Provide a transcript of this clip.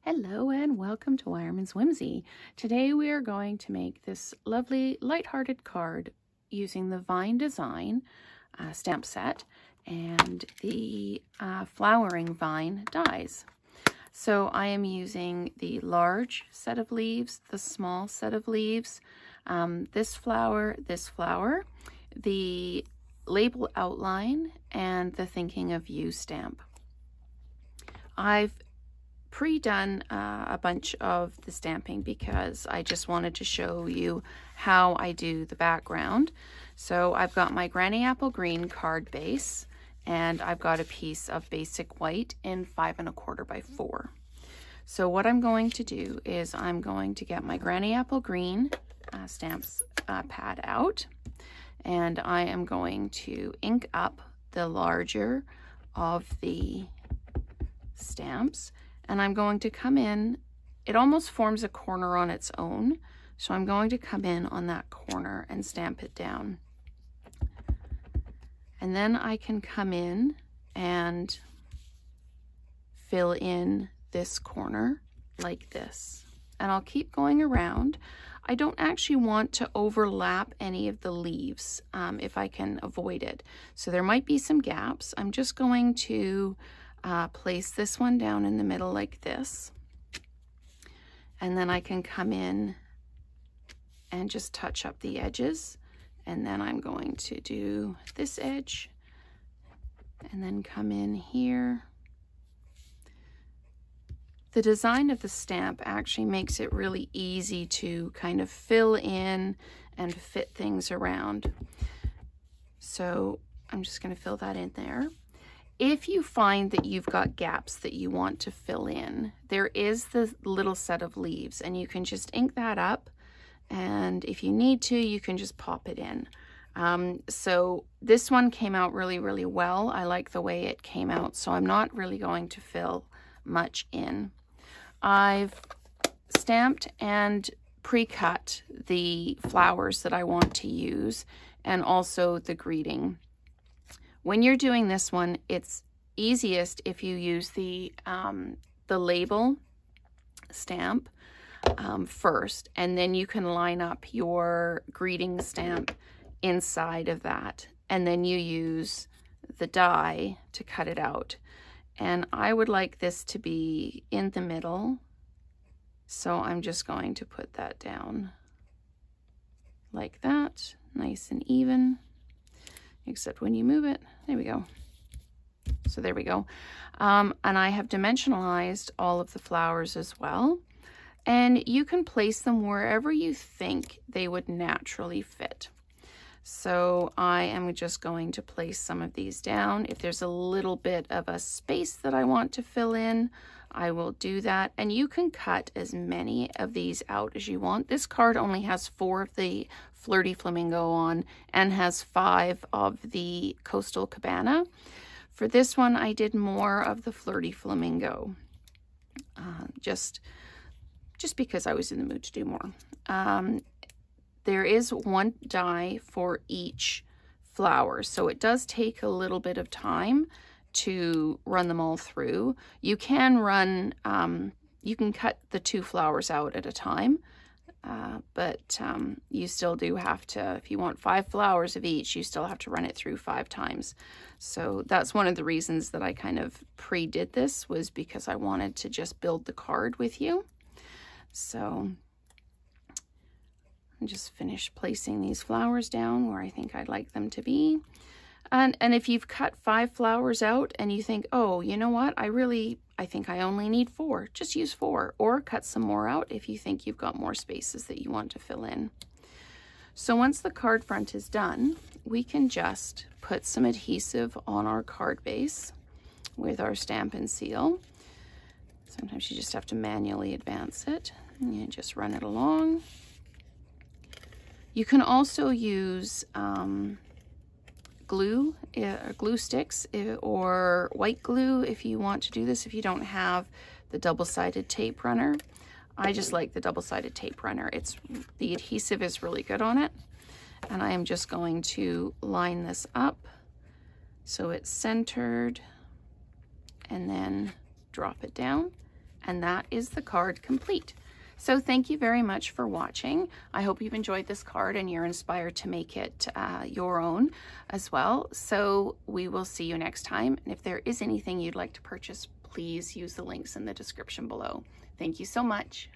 Hello and welcome to Wireman's Whimsy. Today we are going to make this lovely lighthearted card using the Vine Design stamp set and the flowering vine dies. So I am using the large set of leaves, the small set of leaves, this flower, the label outline, and the Thinking of You stamp. I've pre-done a bunch of the stamping because I just wanted to show you how I do the background. So I've got my Granny Apple Green card base, and I've got a piece of basic white in 5 1/4 by 4. So what I'm going to do is I'm going to get my Granny Apple Green stamps pad out, and I am going to ink up the larger of the stamps. And I'm going to come in, it almost forms a corner on its own, so I'm going to come in on that corner and stamp it down. And then I can come in and fill in this corner like this. And I'll keep going around. I don't actually want to overlap any of the leaves if I can avoid it. So there might be some gaps. I'm just going to place this one down in the middle like this, and then I can come in and just touch up the edges, and then I'm going to do this edge and then come in here. The design of the stamp actually makes it really easy to kind of fill in and fit things around. So I'm just going to fill that in there. If you find that you've got gaps that you want to fill in, there is the little set of leaves, and you can just ink that up, and if you need to, you can just pop it in. So this one came out really, really well. I like the way it came out, so I'm not really going to fill much in. I've stamped and pre-cut the flowers that I want to use, and also the greeting. When you're doing this one, it's easiest if you use the label stamp first, and then you can line up your greeting stamp inside of that, and then you use the die to cut it out. And I would like this to be in the middle, so I'm just going to put that down like that, nice and even. Except when you move it, there we go. So there we go. And I have dimensionalized all of the flowers as well. And you can place them wherever you think they would naturally fit. So I am just going to place some of these down. If there's a little bit of a space that I want to fill in, I will do that. And you can cut as many of these out as you want. This card only has 4 of the Flirty Flamingo on and has 5 of the Coastal Cabana. For this one, I did more of the Flirty Flamingo, just because I was in the mood to do more. There is 1 die for each flower, so it does take a little bit of time to run them all through. You can run, you can cut the 2 flowers out at a time, but you still do have to, if you want 5 flowers of each, you still have to run it through 5 times. So that's one of the reasons that I kind of pre-did this, was because I wanted to just build the card with you. So I just finished placing these flowers down where I think I'd like them to be. And if you've cut 5 flowers out and you think, oh, you know what, I think I only need 4, just use 4, or cut some more out if you think you've got more spaces that you want to fill in. So once the card front is done, we can just put some adhesive on our card base with our stamp and seal. Sometimes you just have to manually advance it, and you just run it along. You can also use glue sticks or white glue if you want to do this, if you don't have the double-sided tape runner. I just like the double-sided tape runner. The adhesive is really good on it. And I am just going to line this up so it's centered, and then drop it down And that is the card complete. So thank you very much for watching. I hope you've enjoyed this card and you're inspired to make it your own as well. So we will see you next time. And if there is anything you'd like to purchase, please use the links in the description below. Thank you so much.